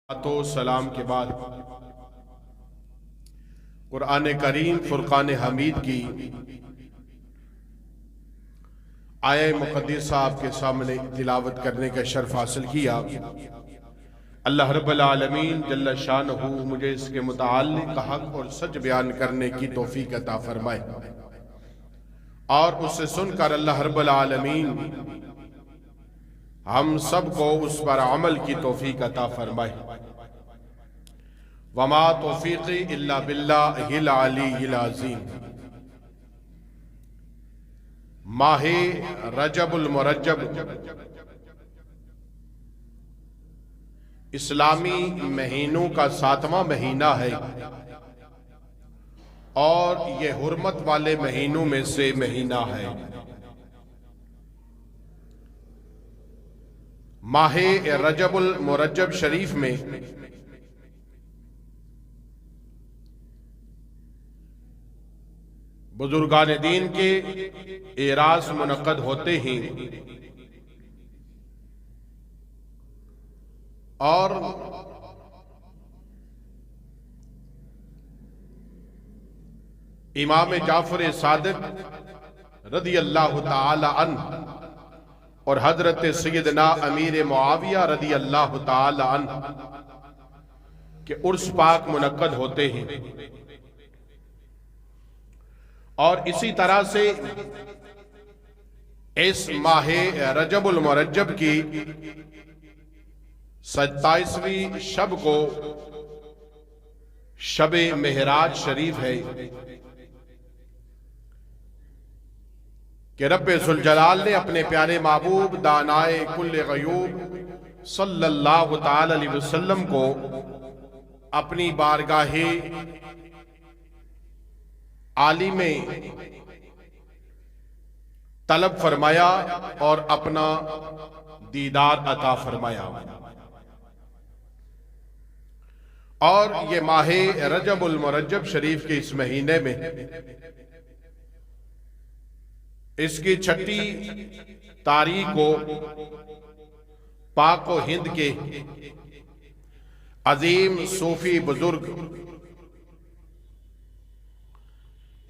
तो सलाम के बाद कुरान करीम फुरकान हमीद की आया मुक़द्दिसा आपके सामने तिलावत करने का शर्फ हासिल किया। अल्लाह रब्बुल आलमीन जल्ल शानहू मुझे इसके मुताल्लिक़ हक़ और सच बयान करने की तौफीक अता फरमाए और उससे सुनकर अल्लाह रब्बुल आलमीन हम सबको उस पर अमल की तौफीक अता फरमाए। वमा तौफीक़ी इल्ला बिल्लाहिल अलीय्यिल अज़ीम। माहे रजबुल मुरज्जब इस्लामी महीनों का 7वां महीना है और ये हुर्मत वाले महीनों में से महीना है। माहे रजबुल मुरज्जब शरीफ में बुजुर्गान दीन के एरास मुनक़द होते हैं और इमाम जाफर सादिक रदी अल्लाह ताला अन्हु और हजरत सैयदना अमीर मुआविया रदी अल्लाह ताला अन्हु के उर्स पाक मुनक़द होते हैं। और इसी तरह से इस माहे रजबुल मुरज्जब की 27वीं शब को शबे मेहराज शरीफ है कि रब्बे ज़ुल जलाल ने अपने प्यारे महबूब दानाए कुल्ले गयूब सल्लल्लाहु ताला अलैहि वसल्लम को अपनी बारगाहे आली में तलब फरमाया और अपना दीदार अता फरमाया। और ये माहे रजबुल मुरज्जब शरीफ के इस महीने में इसकी 6ठी तारीख को पाक व हिंद के अजीम सूफी बुजुर्ग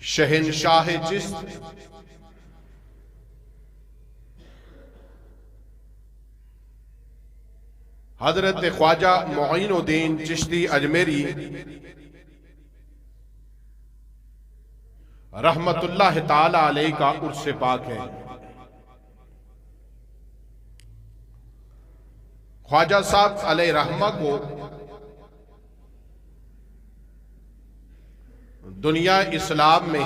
शहनशाह चिश्त हजरत ख्वाजा मोइनुद्दीन चिश्ती अजमेरी रहमतुल्लाह ताला अलैह का उर्स पाक है। ख्वाजा साहब अलैह रहमा को दुनिया इस्लाम में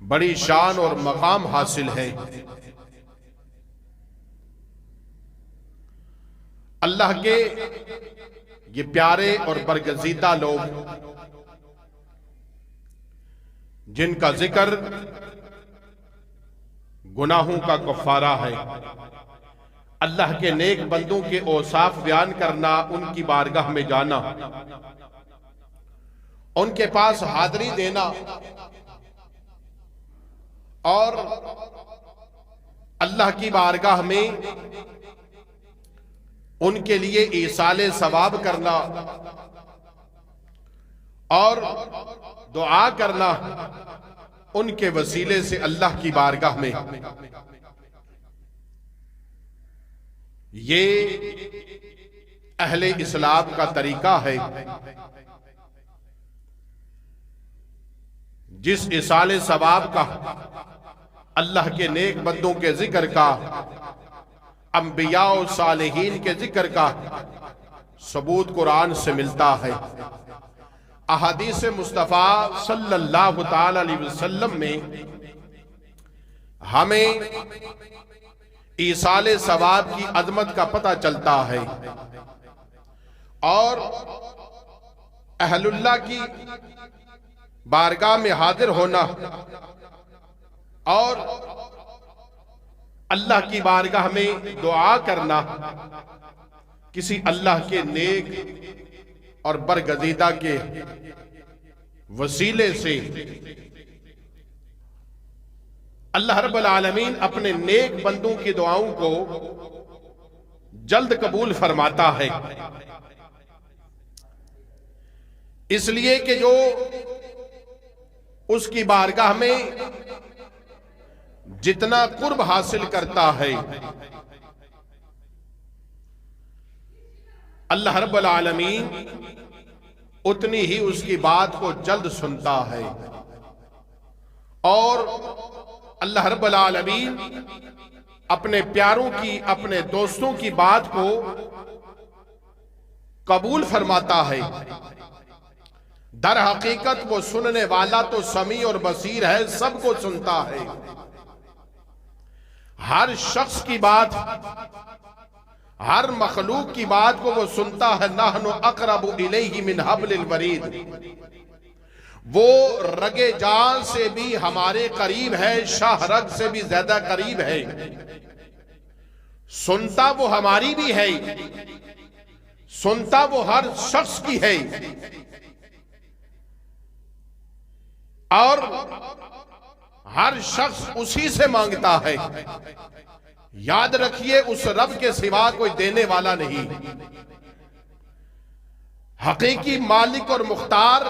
बड़ी शान और मकाम हासिल है। अल्लाह के ये प्यारे और बरगजीदा लोग जिनका जिक्र गुनाहों का कफ़ारा है, अल्लाह के नेक बंदों के औसाफ बयान करना, उनकी बारगाह में जाना, उनके पास हाजिरी देना और अल्लाह की बारगाह में उनके लिए ईसाले सवाब करना और दुआ करना, उनके वसीले से अल्लाह की बारगाह में ये अहले इस्लाम का तरीका है। जिस इसाले सवाब का, अल्लाह के नेक बंदों के जिक्र का, अंबिया और सालेहीन के जिक्र का सबूत कुरान से मिलता है। अहादीस मुस्तफ़ा सल्लल्लाहु ताला अलैहि वसल्लम में हमें ईसाले सवाब की अजमत का पता चलता है और अहलुल्लाह की बारगाह में हाजिर होना और अल्लाह की बारगाह में दुआ करना किसी अल्लाह के नेक और बरगजीदा के वसीले से अल्लाह रब्बुल आलमीन अपने नेक बंदों की दुआओं को जल्द कबूल फरमाता है, इसलिए कि जो उसकी बारगाह में जितना कुर्ब हासिल करता है, अल्लाह रब्बुल आलमीन उतनी ही उसकी बात को जल्द सुनता है। और अल्लाह रब्बुल आलमीन अपने प्यारों की, अपने दोस्तों की बात को कबूल फरमाता है। दर हकीकत वो सुनने वाला तो समी और बसीर है, सबको सुनता है। हर शख्स की बात, हर मखलूक की बात को वो सुनता है। नहनु अक़रबु इलैहि मिन हब्लिल वरीद, वो रगे जान से भी हमारे करीब है, शाहरग से भी ज्यादा करीब है। सुनता वो हमारी भी है, सुनता वो हर शख्स की है। और हर शख्स उसी से मांगता है। याद रखिए, उस रब के सिवा कोई देने वाला नहीं। हकीकी मालिक और मुख्तार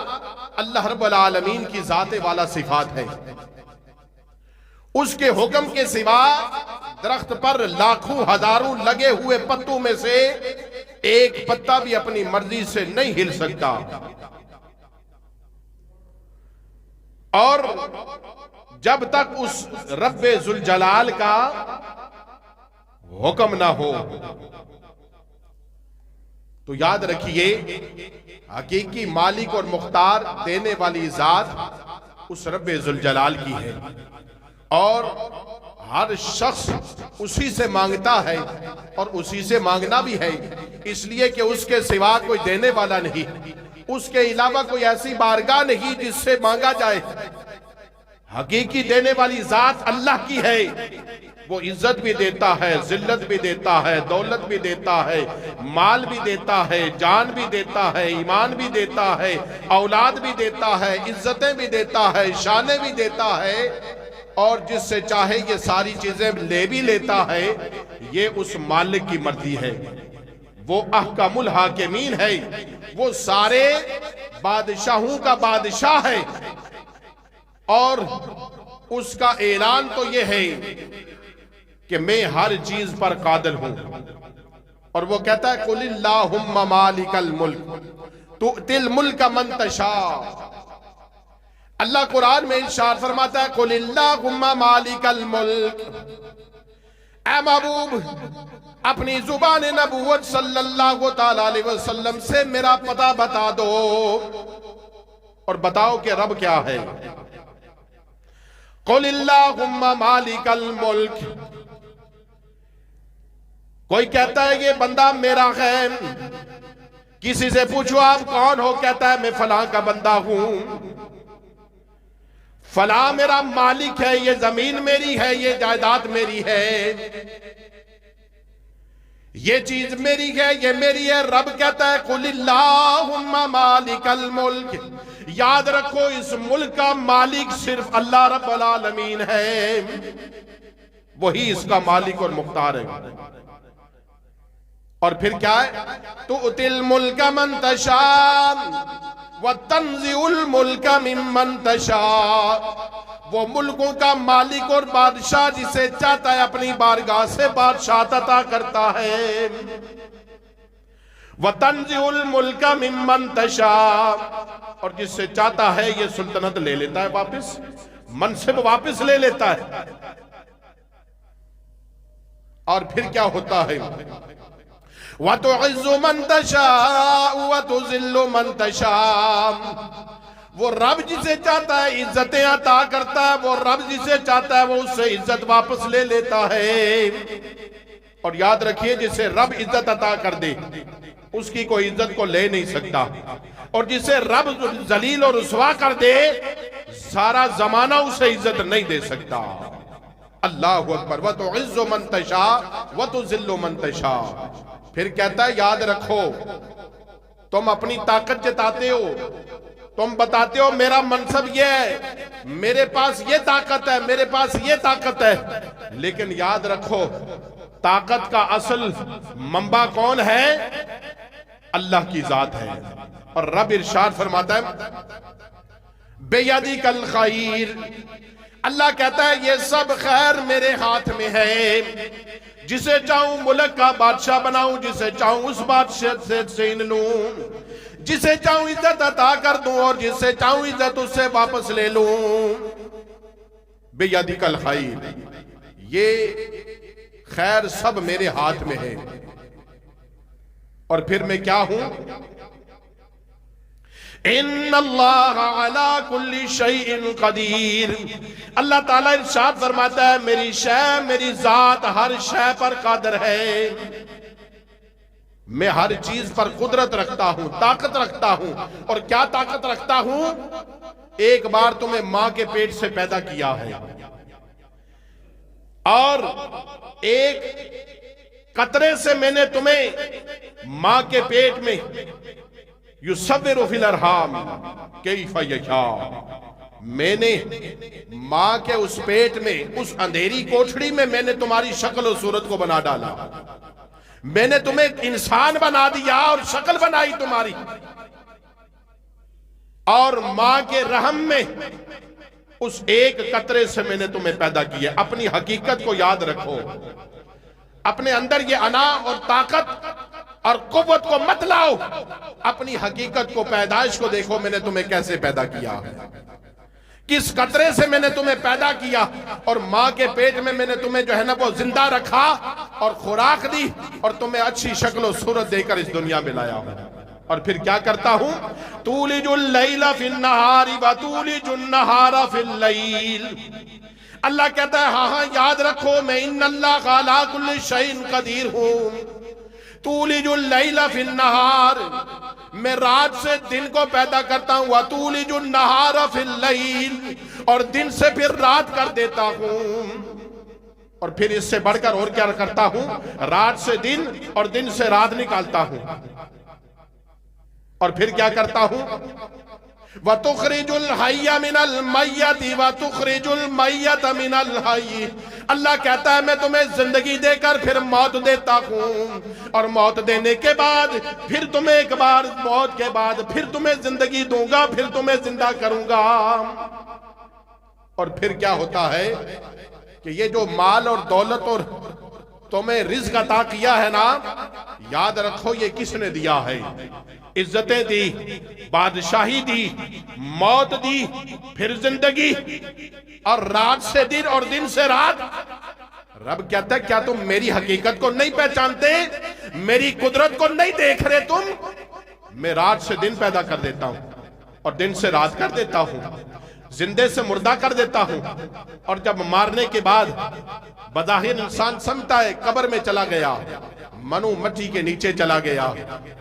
अल्लाह रब्बुल आलमीन की जाते वाला सिफात है। उसके हुक्म के सिवा दरख्त पर लाखों हजारों लगे हुए पत्तों में से एक पत्ता भी अपनी मर्जी से नहीं हिल सकता। और जब तक उस रब्बे जुल जलाल का हुक्म ना हो, तो याद रखिए, हकीकी मालिक और मुख्तार देने वाली जात उस रब्बे जुल जलाल की है। और हर शख्स उसी से मांगता है और उसी से मांगना भी है, इसलिए कि उसके सिवा कोई देने वाला नहीं। उसके अलावा कोई ऐसी बारगाह नहीं जिससे मांगा जाए। हकीकी देने वाली जात अल्लाह की है। वो इज्जत भी देता है, जिल्लत भी देता है, दौलत भी देता है, माल भी देता है, जान भी देता है, ईमान भी देता है, औलाद भी देता है, इज्जतें भी देता है, शाने भी देता है। और जिससे चाहे ये सारी चीजें ले भी लेता है। ये उस मालिक की मर्जी है। वो अहकामुल हाकिमीन है, वो सारे बादशाहों का बादशाह है। और उसका ऐलान तो ये है कि मैं हर चीज पर कादिर हूं। और वो कहता है कुलिल्लाहुम्मा मालिकल मुल्क तुतिल मुल्क मन तशा। अल्लाह कुरान में इरशाद फरमाता है कुलिल्लाहुम्मा मालिकल मुल्क। ऐ महबूब, अपनी जुबान नबूवत सल्लल्लाहु तआला अलैहि वसल्लम से मेरा पता बता दो और बताओ कि रब क्या है। कुलिल्लाहुम्मा मालिकल मुल्क। कोई कहता है ये बंदा मेरा है, किसी से पूछो आप कौन हो, कहता है मैं फलां का बंदा हूं, फलां मेरा मालिक है, ये जमीन मेरी है, ये जायदाद मेरी है, ये चीज मेरी है, ये मेरी है। रब कहता है कुलिल्लाहुम्मा मालिकल मुल्क। याद रखो, इस मुल्क का मालिक सिर्फ अल्लाह रब्बुल आलमीन है, वही इसका मालिक और मुख्तार है। और फिर क्या है, तो उतिल मुल्क मन तशा व तंज़िउल मुल्क मिम्मन तशा। वो मुल्कों का मालिक और बादशाह जिसे चाहता है अपनी बारगाह से बादशाह अता करता है। व तंज़िउल मुल्क मिम्मन तशा। और जिससे चाहता है ये सुल्तनत ले लेता है वापस, मनसिब वापस ले लेता है। और फिर क्या होता है, व तुइज़्ज़ु मन तशा व तुज़िल्लु मन तशा। वो रब जिसे चाहता है इज्जतें अता करता है, वो रब जिसे चाहता है वो उससे इज्जत वापस ले लेता है। और याद रखिए, जिसे रब इज्जत अता कर दे उसकी कोई इज्जत को ले नहीं सकता। और जिसे रब जलील और रुसवा कर दे सारा जमाना उसे इज्जत नहीं दे सकता। अल्लाहु अकबर। व तुइज़्ज़ु मन तशा व तुज़िल्लु मन तशा। फिर कहता है याद रखो, तुम अपनी ताकत जताते हो, तुम बताते हो मेरा मनसब ये है, मेरे पास ये ताकत है, मेरे पास ये ताकत है। लेकिन याद रखो, ताकत का असल मंबा कौन है? अल्लाह की जात है। और रब इरशाद फरमाता है बेयदी कल खैर, अल्लाह कहता है ये सब खैर मेरे हाथ में है। जिसे चाहूं मुल्क का बादशाह बनाऊं, जिसे चाहूं उस बादशाह से छीन लूं, जिसे चाहूं इज्जत अता कर दूं और जिसे चाहूं इज्जत उससे वापस ले लूं। बेयदी कल खैर, ये खैर सब मेरे हाथ में है। और फिर मैं क्या हूं? इन्नल्लाह अला कुल्ली शैइन कदीर, अल्लाह ताला इरशाद फरमाता है मेरी शय, मेरी जात हर शय पर कादिर है। मैं हर चीज पर कुदरत रखता हूं, ताकत रखता हूं। और क्या ताकत रखता हूं? एक बार तुम्हें मां के पेट से पैदा किया है और एक कतरे से मैंने तुम्हें मां के पेट में युसव्विरु फिल अरहाम कैफा यशा, मैंने मां के उस पेट में, उस अंधेरी कोठड़ी में मैंने तुम्हारी शक्ल और सूरत को बना डाला। मैंने तुम्हें इंसान बना दिया और शक्ल बनाई तुम्हारी। और मां के रहम में उस एक कतरे से मैंने तुम्हें पैदा किया। अपनी हकीकत को याद रखो, अपने अंदर ये अना और ताकत और कुव्वत को मत लाओ। अपनी हकीकत को, पैदाइश को देखो, मैंने तुम्हें कैसे पैदा किया, किस कतरे से मैंने तुम्हें पैदा किया। और मां के पेट में मैंने तुम्हें जो है ना वो जिंदा रखा और खुराक दी और तुम्हें अच्छी शक्ल और सूरत देकर इस दुनिया में लाया हूं। और फिर क्या करता हूं? तूलिजुल लैला फिन नहारी व तूलिजुन नहारा फिल लैल, अल्लाह कहता है हाँ याद रखो मैं इन्नल्लाह अला कुल्ली शैइन कदीर हूं। तूलिजुल लैला फिन नहार, मैं रात से दिन को पैदा करता हूं। व तूलिजुन नहारा फिल लैल, और दिन से फिर रात कर देता हूं। और फिर इससे बढ़कर और क्या करता हूं? रात से दिन और दिन से रात निकालता हूं। और फिर क्या करता हूं? व तुखरिजुल हय्य मिनल मय्यति व तुखरिजुल मय्यत मिनल हय्य, अल्लाह कहता है मैं तुम्हें जिंदगी देकर फिर मौत देता हूं। और मौत देने के बाद फिर तुम्हें एक बार, मौत के बाद फिर तुम्हें जिंदगी दूंगा, फिर तुम्हें जिंदा करूंगा। और फिर क्या होता है कि ये जो माल और दौलत और तुम्हें रिज़्क अता किया है ना, याद रखो ये किसने दिया है? इज्जतें दी, बादशाही दी, मौत दी, फिर जिंदगी, और रात से दिन और दिन से रात। रब कहता है क्या तुम मेरी हकीकत को नहीं पहचानते? मेरी कुदरत को नहीं देख रहे तुम? मैं रात से दिन पैदा कर देता हूं और दिन से रात कर देता हूं, जिंदे से मुर्दा कर देता हूं। और जब मारने के बाद बज़ाहिर इंसान समझता है कब्र में चला गया, मनु मट्टी के नीचे चला गया,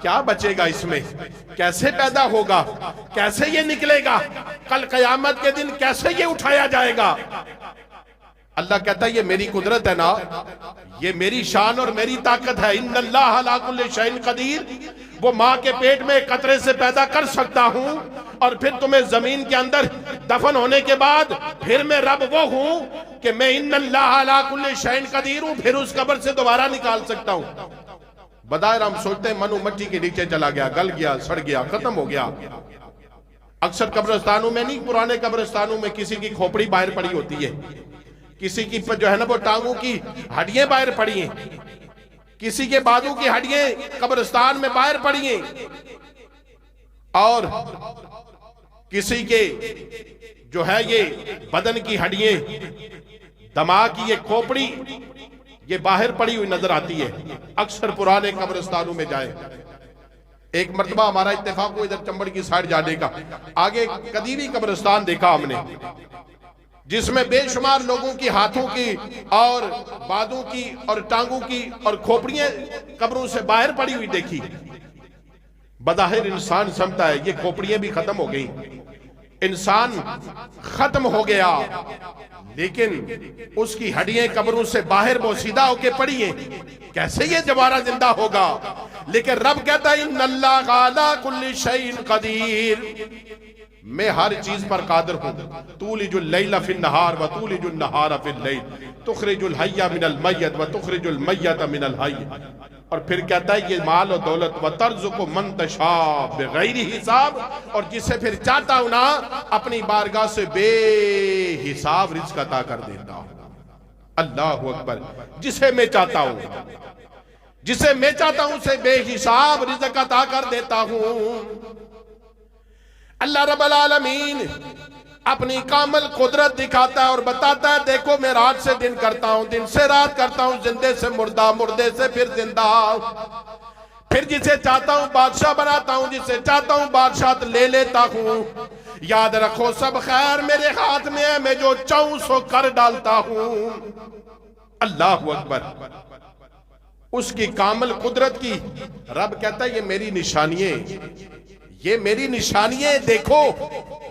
क्या बचेगा इसमें? कैसे पैदा होगा? कैसे ये निकलेगा? कल कयामत के दिन कैसे ये उठाया जाएगा? अल्लाह कहता है ये मेरी कुदरत है ना, ये मेरी शान और मेरी ताकत है। इन्नल्लाह अला कुल्ली शैइन कदीर, वो मां के पेट में कतरे से पैदा कर सकता हूं और फिर तुम्हें जमीन के अंदर दफन होने के बाद फिर मैं रब वो हूं कि मैं इन्नल्लाह अला कुल्ली शैइन कदीर हूं, फिर उस कब्र से दोबारा निकाल सकता हूं। बदायर हम सोचते हैं मनु मट्टी के नीचे चला गया, गल गया, सड़ गया, खत्म हो गया। अक्सर कब्रिस्तानों में नहीं, पुराने कब्रिस्तानों में किसी की खोपड़ी बाहर पड़ी होती है, किसी की जो है ना वो टांगों की हड्डियां बाहर पड़ी हैं, किसी के बाजू की हड्डियां कब्रिस्तान में बाहर पड़ी हैं, और किसी के जो है ये बदन की हड्डियां, दिमाग की ये खोपड़ी ये बाहर पड़ी हुई नजर आती है। अक्सर पुराने कब्रिस्तानों में जाए, एक मर्तबा हमारा इत्तेफाक हुआ इधर चंबड़ की साइड जाने का, आगे कदीमी कब्रिस्तान देखा हमने जिसमें बेशुमार लोगों की हाथों की और बाजू की और टांगों की और खोपड़ियां कब्रों से बाहर पड़ी हुई देखी। बज़ाहिर इंसान समझता है ये खोपड़ियां भी खत्म हो गई, इंसान खत्म हो गया, लेकिन उसकी हड्डियां कब्रों से बाहर बोसीदा होके पड़ी हैं, कैसे ये दोबारा जिंदा होगा? लेकिन रब कहता है इन्नल्लाह अला कुल्ली शैइन कदीर, मैं हर चीज पर कादिर हूँ। तूलिजुल लैला फिन नहार व तूलिजुल नहार फिल लैल, तुखरिजुल हय्या मिनल मय्यत व तुखरिजुल मय्यत मिनल हय्य। और फिर कहता है ये माल और दौलत व तर्जुकु मन तशा बिगैरि हिसाब, और जिसे फिर चाहता हूं ना अपनी बारगाह से बेहिसाब रिज़्क अता कर देता हूं। अल्लाहु अकबर। जिसे मैं चाहता हूं, जिसे मैं चाहता हूं उसे बेहिसाब रिज़्क अता कर देता हूं। अल्लाह रब्बुल आलमीन अपनी कामल कुदरत दिखाता है और बताता है देखो मैं रात से दिन करता हूं, दिन से रात करता हूं, जिंदे से मुर्दा, मुर्दे से फिर जिंदा। फिर जिसे चाहता हूं बादशाह बनाता हूं, जिसे चाहता हूं बादशाह ले लेता हूं। याद रखो सब खैर मेरे हाथ में है, मैं जो चाहूं सो कर डालता हूं। अल्लाहु अकबर। उसकी कामल कुदरत की रब कहता है ये मेरी निशानियां, ये मेरी निशानियां देखो,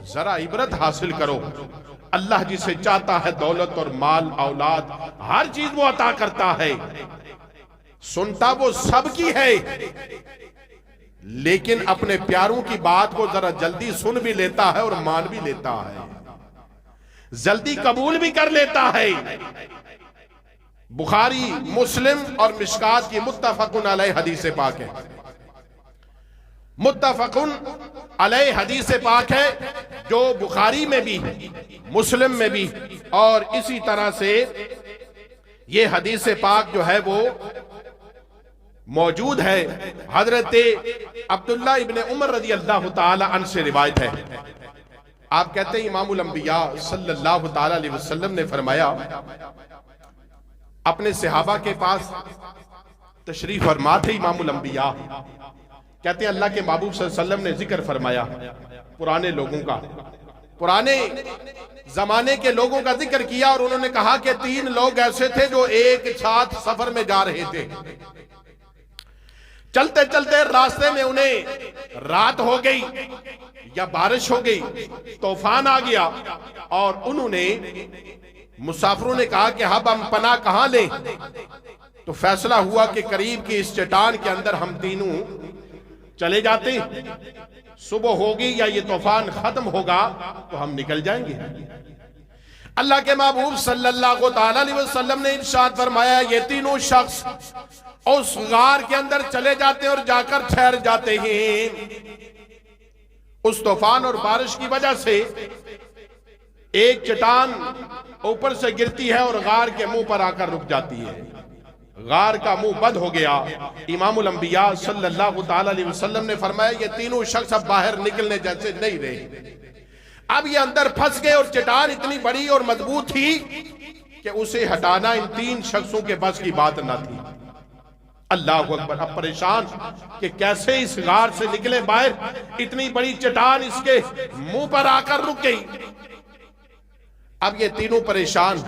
जरा इबरत हासिल करो। अल्लाह जिसे चाहता है दौलत और माल औलाद हर चीज वो अता करता है। सुनता वो सबकी है, लेकिन अपने प्यारों की बात को जरा जल्दी सुन भी लेता है और मान भी लेता है, जल्दी कबूल भी कर लेता है। बुखारी, मुस्लिम और मिशकात की मुत्तफकुन अलैह हदीस पाक है, मुत्तफकुन अलैह हदीस पाक है, जो बुखारी में भी मुस्लिम में भी और इसी तरह से ये हदीस पाक जो है वो मौजूद है। हजरत अब्दुल्ला इब्ने उमर रज़ी अल्लाह ताला अन्हु से रिवायत है। आप कहते हैं इमामुल अंबिया सल्लल्लाहु ताला अलैहि वसल्लम ने फरमाया, अपने सहाबा के पास तशरीफ फरमा थे इमामुल अंबिया। कहते हैं अल्लाह के महबूब सल्लल्लाहु अलैहि वसल्लम ने जिक्र फरमाया पुराने लोगों का, पुराने जमाने के लोगों का जिक्र किया, और उन्होंने कहा कि 3 लोग ऐसे थे जो एक साथ सफर में जा रहे थे। चलते चलते रास्ते में उन्हें रात हो गई या बारिश हो गई, तूफान आ गया, और उन्होंने मुसाफिरों ने कहा कि अब हम पनाह कहां लें। तो फैसला हुआ कि करीब की इस चट्टान के अंदर हम तीनों चले जाते, सुबह होगी या ये तूफान खत्म होगा तो हम निकल जाएंगे। अल्लाह के महबूब सल्लल्लाहु ताला अलैहि वसल्लम ने इरशाद फरमाया, ये तीनों शख्स उस गार के अंदर चले जाते हैं और जाकर ठहर जाते हैं। उस तूफान और बारिश की वजह से एक चट्टान ऊपर से गिरती है और गार के मुंह पर आकर रुक जाती है। गार का मुंह बंद हो गया। इमामुल अंबिया सल्लल्लाहु ताला अलैहि वसल्लम ने फरमाया, ये तीनों शख्स अब बाहर निकलने जैसे नहीं रहे। अब ये अंदर फंस गए और चट्टान इतनी बड़ी और मजबूत थी कि उसे हटाना इन 3 शख्सों के बस की बात न थी। अल्लाह अकबर। अब परेशान कि कैसे इस गार से निकले बाहर, इतनी बड़ी चट्टान इसके मुंह पर आकर रुक गई। अब ये तीनों परेशान।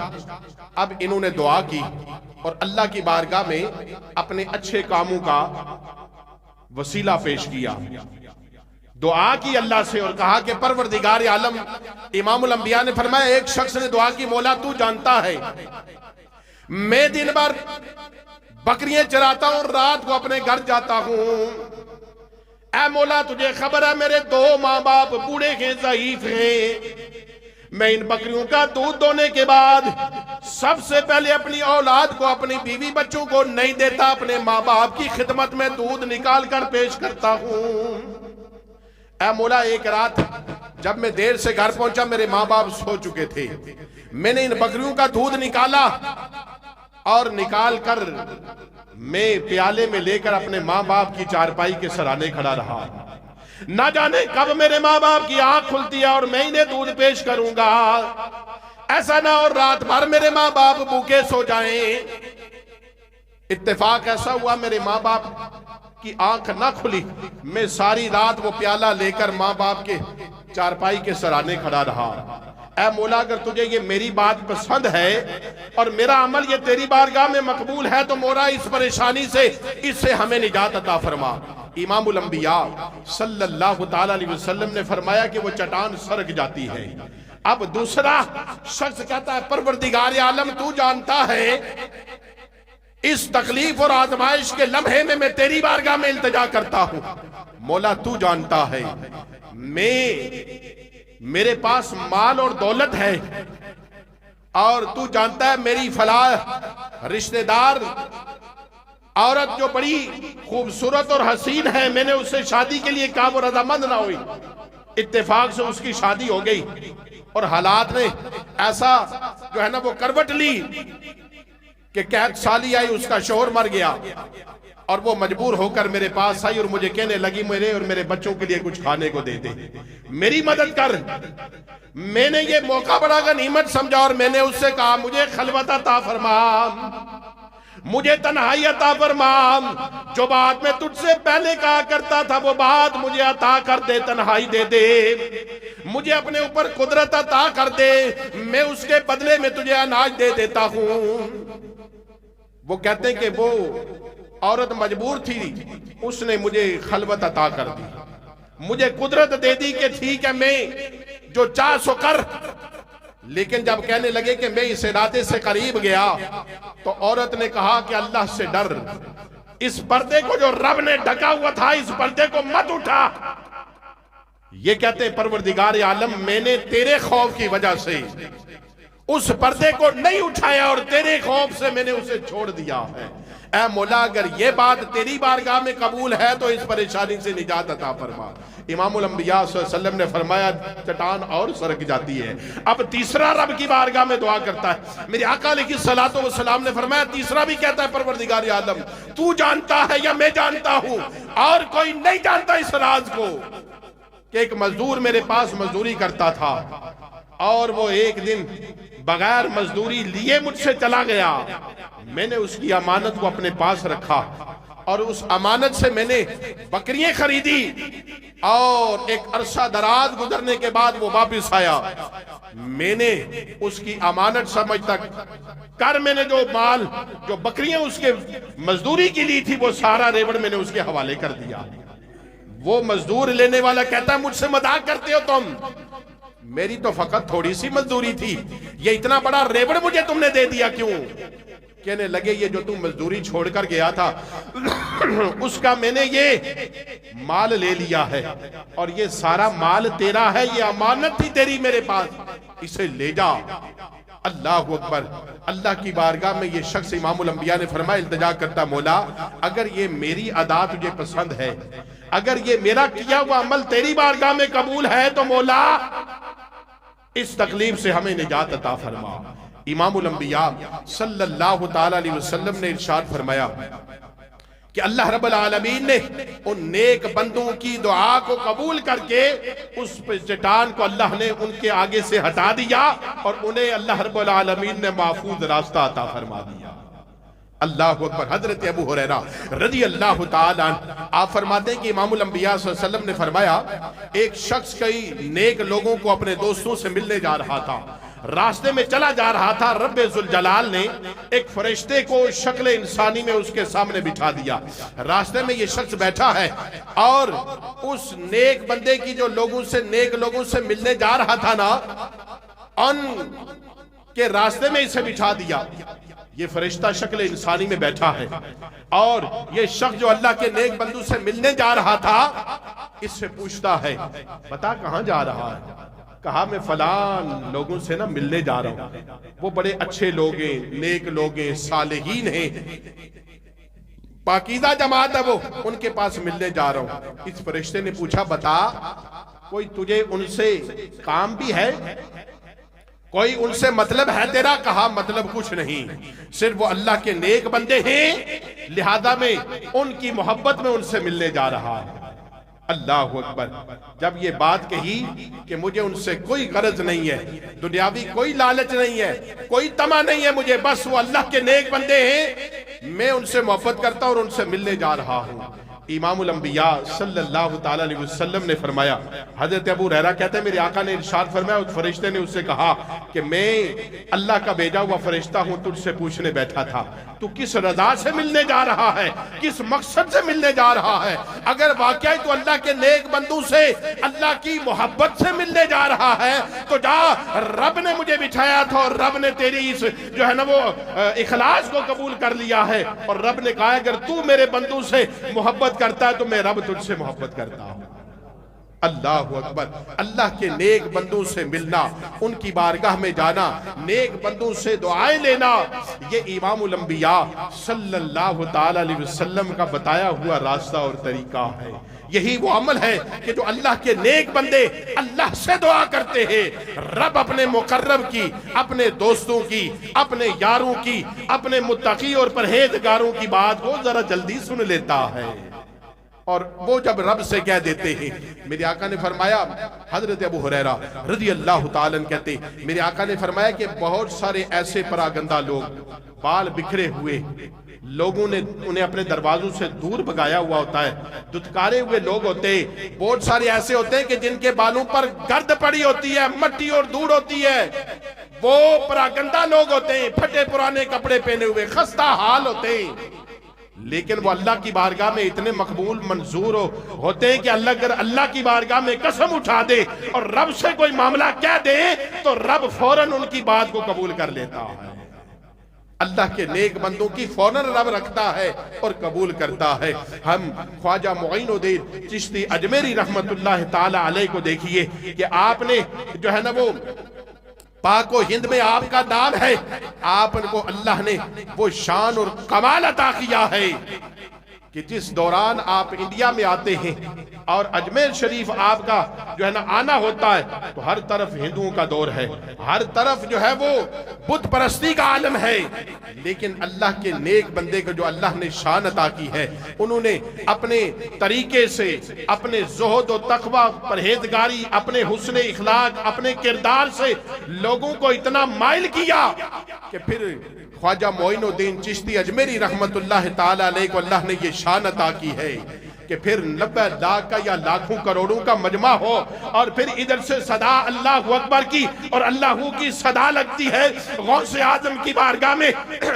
अब इन्होंने दुआ की और अल्लाह की बारगाह में अपने अच्छे कामों का वसीला पेश किया, दुआ की अल्लाह से और कहा कि परवरदिगार आलम। इमामुल अंबिया ने फरमाया, एक शख्स ने दुआ की, मौला तू जानता है मैं दिन भर बकरियां चराता हूं, रात को अपने घर जाता हूं। ऐ मौला तुझे खबर है मेरे 2 माँ बाप बूढ़े हैं, ज़ईफ हैं। मैं इन बकरियों का दूध दोने के बाद सबसे पहले अपनी औलाद को, अपनी बीवी बच्चों को नहीं देता, अपने माँ बाप की खिदमत में दूध निकाल कर पेश करता हूं। ऐ मौला एक रात जब मैं देर से घर पहुंचा, मेरे माँ बाप सो चुके थे। मैंने इन बकरियों का दूध निकाला और निकाल कर मैं प्याले में लेकर अपने माँ बाप की चारपाई के सराहने खड़ा रहा। ना जाने कब मेरे माँ बाप की आंख खुलती है और मैं इन्हें दूध पेश करूंगा। ऐसा ना और रात भर मेरे माँ बाप भूखे सो जाएं। इत्तेफाक ऐसा हुआ मेरे माँ बाप की आंख ना खुली, मैं सारी रात वो प्याला लेकर माँ बाप के चारपाई के सराहने खड़ा रहा। ऐ मौला अगर तुझे ये मेरी बात पसंद है और मेरा अमल ये तेरी बारगाह में मकबूल है तो मौला इस परेशानी से, इससे हमें निजात अता फरमा। इमामुल अंबिया सल्लल्लाहु ताला अलैहि वसल्लम ने फरमाया कि वो चट्टान सरक जाती है। अब दूसरा शख्स कहता है, परवरदिगार आलम तू जानता है इस तकलीफ और आजमाइश के लम्हे में मैं तेरी बारगाह में इल्तिजा करता हूं। मौला तू जानता है मैं मेरे पास माल और दौलत है और तू जानता है मेरी फलाह रिश्तेदार औरत जो बड़ी खूबसूरत और हसीन है, मैंने उससे शादी के लिए कहा, वो रजामंद ना हुई। इत्तेफाक से उसकी शादी हो गई और हालात ने ऐसा जो है ना वो करवट ली कि कैद साली आई, उसका शोहर मर गया और वो मजबूर होकर मेरे पास आई और मुझे कहने लगी मेरे और मेरे बच्चों के लिए कुछ खाने को दे दे, मेरी मदद कर। मैंने ये मौका बड़ा गनीमत समझा और मैंने उससे कहा मुझे खलवत अता फरमा, मुझे तन्हाई अता फरमा, जो बात मैं तुझसे पहले कहा करता था वो बात मुझे अता कर दे, तन्हाई दे दे, मुझे अपने ऊपर कुदरत अता कर दे, मैं उसके बदले में तुझे अनाज दे देता हूं। वो कहते हैं कि वो औरत मजबूर थी, उसने मुझे खलवत अता कर दी, मुझे कुदरत दे दी कि ठीक है मैं जो चाह सो कर। लेकिन जब कहने लगे कि मैं इस इरादे से करीब गया तो औरत ने कहा कि अल्लाह से डर, इस पर्दे को जो रब ने ढका हुआ था इस पर्दे को मत उठा। ये कहते हैं परवरदिगार आलम मैंने तेरे खौफ की वजह से उस पर्दे को नहीं उठाया और तेरे खौफ से मैंने उसे छोड़ दिया है। ऐ मौला अगर ये बात तेरी बारगाह में कबूल है तो इस परेशानी से निजात अता फरमा। इमामुल अंबिया सल्लल्लाहु अलैहि वसल्लम ने फरमाया चट्टान और सरक जाती है। अब तीसरा रब की बारगाह में दुआ करता है। मेरे आका अलैहिस्सलातु वस्सलाम ने फरमाया तीसरा भी कहता है परवरदिगार आलम तू जानता है या मैं जानता हूं और कोई नहीं जानता इस राज को कि एक मजदूर मेरे पास मजदूरी करता था और वो एक दिन बगैर मजदूरी लिए मुझसे चला गया। मैंने उसकी अमानत को अपने पास रखा और उस अमानत से मैंने बकरियां खरीदी और एक अरसा दराज गुजरने के बाद वो वापस आया। मैंने उसकी अमानत समझ तक कर मैंने जो माल जो बकरियां उसके मजदूरी की ली थी वो सारा रेवड़ मैंने उसके हवाले कर दिया। वो मजदूर लेने वाला कहता है मुझसे मजाक करते हो तुम, मेरी तो फकत थोड़ी सी मजदूरी थी, ये इतना बड़ा रेवड़ मुझे तुमने दे दिया क्यों? कहने लगे ये जो तुम मजदूरी छोड़कर गया था उसका मैंने ये माल ले लिया है और ये सारा माल तेरा है, ये अमानत थी तेरी मेरे पास, इसे ले जा। अल्लाह अकबर। अल्लाह की बारगाह में ये शख्स इमामुल अंबिया ने फरमाया इल्तिजा करता मौला अगर ये मेरी अदा तुझे पसंद है, अगर ये मेरा किया हुआ अमल तेरी बारगाह में कबूल है तो मौला इस तकलीफ से हमें निजात अता फरमा। इमामुल अंबिया सल्लल्लाहु तआला अलैहि वसल्लम ने इरशाद फरमाया कि अल्लाह रब्बुल आलमीन ने उन नेक बंदों की दुआ को कबूल करके उस चट्टान को अल्लाह ने उनके आगे से हटा दिया और उन्हें अल्लाह रब्बुल आलमीन ने महफूज रास्ता अता फरमा दिया। अल्लाह अकबर। हजरत अबू हुरैरा रज़ी अल्लाह तआला अन्हु आप फरमाते हैं कि इमामुल अंबिया सल्लल्लाहु अलैहि वसल्लम ने फरमाया एक शख्स कई नेक लोगों को अपने दोस्तों से मिलने जा रहा था, रास्ते में चला जा रहा था, रब्बे जुल जलाल ने एक फरिश्ते को शक्ल इंसानी में उसके सामने बिठा दिया। रास्ते में ये शख्स बैठा है और उस नेक बंदे की जो नेक लोगों से मिलने जा रहा था ना, उन के रास्ते में इसे बिठा दिया। ये फरिश्ता शक्ल इंसानी में बैठा है और ये शख्स जो अल्लाह के नेक बंदू से मिलने जा रहा था इससे पूछता है बता कहां जा रहा है? कहा मैं फलान लोगों से ना मिलने जा रहा हूं, वो बड़े अच्छे लोग हैं, नेक लोग हैं, सालेहीन हैं, पाकीज़ा जमात है, वो उनके पास मिलने जा रहा हूं। इस फरिश्ते ने पूछा बता कोई तुझे उनसे काम भी है, कोई उनसे मतलब है तेरा? कहा मतलब कुछ नहीं, सिर्फ वो अल्लाह के नेक बंदे हैं, लिहाजा में उनकी मोहब्बत में उनसे मिलने जा रहा है। अल्लाह अकबर। जब ये बात कही कि मुझे उनसे कोई गरज नहीं है, दुनियावी कोई लालच नहीं है, कोई तमा नहीं है मुझे, बस वो अल्लाह के नेक बंदे हैं, मैं उनसे मोहब्बत करता हूं और उनसे मिलने जा रहा हूं। इमामुल अंबिया सल्लल्लाहु ताला अलैहि वसल्लम ने फरमाया, हजरत अबू हुरैरा कहते हैं मेरे आका ने इरशाद फरमाया उस फरिश्ते ने उससे कहा कि मैं अल्लाह का भेजा हुआ फरिश्ता हूं, तुझसे पूछने बैठा था तू किस रजा से मिलने जा रहा है, किस मकसद से मिलने जा रहा है? अगर वाकई तू अल्लाह के नेक बंदू से अल्लाह की मोहब्बत से मिलने जा रहा है तो जा, रब ने मुझे बिठाया था और रब ने तेरी इस जो है ना वो इखलास को कबूल कर लिया है, और रब ने कहा अगर तू मेरे बंदू से मोहब्बत करता है तो मैं रब तुझसे मोहब्बत करता हूं। अल्लाह अकबर। अल्लाह के नेक बंदों से मिलना, उनकी बारगाह में जाना, नेक बंदों से दुआएं लेना, ये इमामुल अंबिया सल्लल्लाहु ताला अलैहि वसल्लम का बताया हुआ रास्ता और तरीका है। यही वो अमल है कि जो अल्लाह के नेक बंदे अल्लाह से दुआ करते हैं, रब अपने मुकर्रब की, अपने दोस्तों की, अपने यारों की, अपने मुत्तकी और परहेजगारों की बात को जरा जल्दी सुन लेता है। और वो जब रब से कह देते हैं, मेरे आका ने फरमाया, हजरत अबू हुरैरा रज़ी अल्लाह ताला अन्हु कहते, मेरे आका ने फरमाया कि बहुत सारे ऐसे परागंदा लोग, बाल बिखरे हुए लोगों ने उन्हें अपने दरवाजों से दूर भगाया हुआ होता है, दुत्कारे हुए लोग होते हैं, बहुत सारे ऐसे होते हैं कि जिनके बालों पर गर्द पड़ी होती है, मट्टी और धूड़ होती है, वो परागंदा लोग होते हैं, फटे पुराने कपड़े पहने हुए, खस्ता हाल होते हैं, लेकिन वो अल्लाह की बारगाह में इतने मकबूल मंजूर होते हैं कि अगर अल्लाह की बारगाह में कसम उठा दे और रब से कोई मामला कह दे तो रब फौरन उनकी बात को कबूल कर लेता है। अल्लाह के नेक बंदों की फौरन रब रखता है और कबूल करता है। हम ख्वाजा मुईनुद्दीन चिश्ती अजमेरी रहमतुल्लाह ताला अलैह को देखिए कि आपने जो है ना वो पाको हिंद में आपका नाम है, आपको अल्लाह ने वो शान और कमाल अता किया है कि जिस दौरान आप इंडिया में आते हैं और अजमेर शरीफ आपका जो है ना आना होता है तो हर तरफ हिंदुओं का दौर है, हर तरफ जो है वो बुत परस्ती का आलम है, लेकिन अल्लाह के नेक बंदे को जो अल्लाह ने शान अता की है, उन्होंने अपने तरीके से, अपने ज़ुहद और तक़वा, परहेजगारी, अपने हुस्न इखलाक, अपने किरदार से लोगों को इतना माइल किया कि फिर ख्वाजा मोइनुद्दीन चिश्ती अजमेरी रहमतुल्लाह ताला अलैह को अल्लाह ने ये शान अता की है कि फिर 90 लाख का या लाखों करोड़ों का मजमा हो और फिर इधर से सदा अल्लाह अकबर की और अल्लाह की सदा लगती है। गौसे आजम की बारगाह में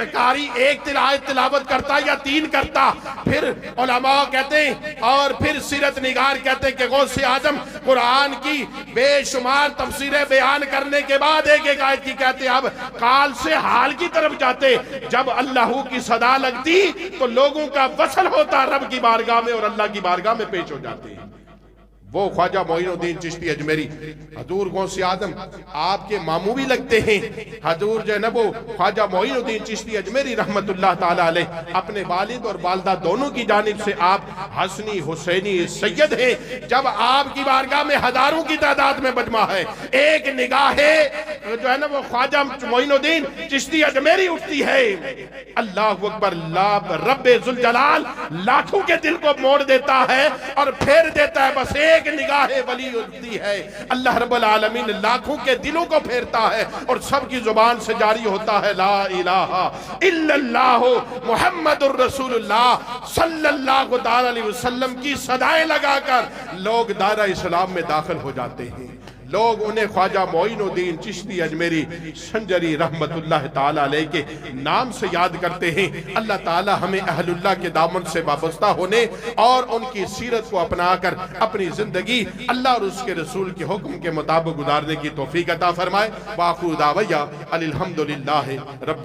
कारी एक आयत तिलावत करता या 3 करता, फिर उलमा कहते हैं और फिर सीरत निगार कहते हैं कि गौसे आजम कुरान की बेशुमार तफसीरें बयान करने के बाद एक एक आयत की कहते अब काल से हाल की तरफ जाते। जब अल्लाह की सदा लगती तो लोगों का वसल होता रब की बारगाह में और की बारगाह में पेश हो जाते हैं। वो ख्वाजा मोइनुद्दीन चिश्ती अजमेरी हजूर गौसे आजम आपके मामू भी लगते हैं। हजूर जो है ना वो ख्वाजा मोइनुद्दीन चिश्ती अजमेरी रहमतुल्लाह ताला अलैह अपने वालिद और वालदा दोनों की जानिब से आप हसनी हुसैनी सैयद हैं। जब आपकी बारगाह में हजारों की तादाद में मजमा है, एक निगाहे जो है ना वो ख्वाजा मोइनुद्दीन चिश्ती अजमेरी उठती है, अल्लाह अकबर, रब्बे जुल जलाल लाखों के दिल को मोड़ देता है और फेर देता है। बस एक निगाहे वली उठती है, अल्लाह रब्बुल आलमीन लाखों के दिलों को फेरता है और सबकी जुबान से जारी होता है ला इलाहा इल्लल्लाह मुहम्मदुर रसूलुल्लाह सल्लल्लाहु अलैहि वसल्लम की सदाएं लगाकर लोग दायरा इस्लाम में दाखिल हो जाते हैं। लोग उन्हें ख्वाजा मोइनुद्दीन चिश्ती अजमेरी संजरी रहमतुल्लाह ताला अलैह के नाम से याद करते हैं। अल्लाह ताला हमें अहलुल्लाह के दामन से वाबस्ता होने और उनकी सीरत को अपनाकर अपनी जिंदगी अल्लाह और उसके रसूल के हुक्म के मुताबिक गुजारने की तौफीक अता फरमाए। वाखिर दावैया अनिल हम्दुलिल्लाहि रब्बिल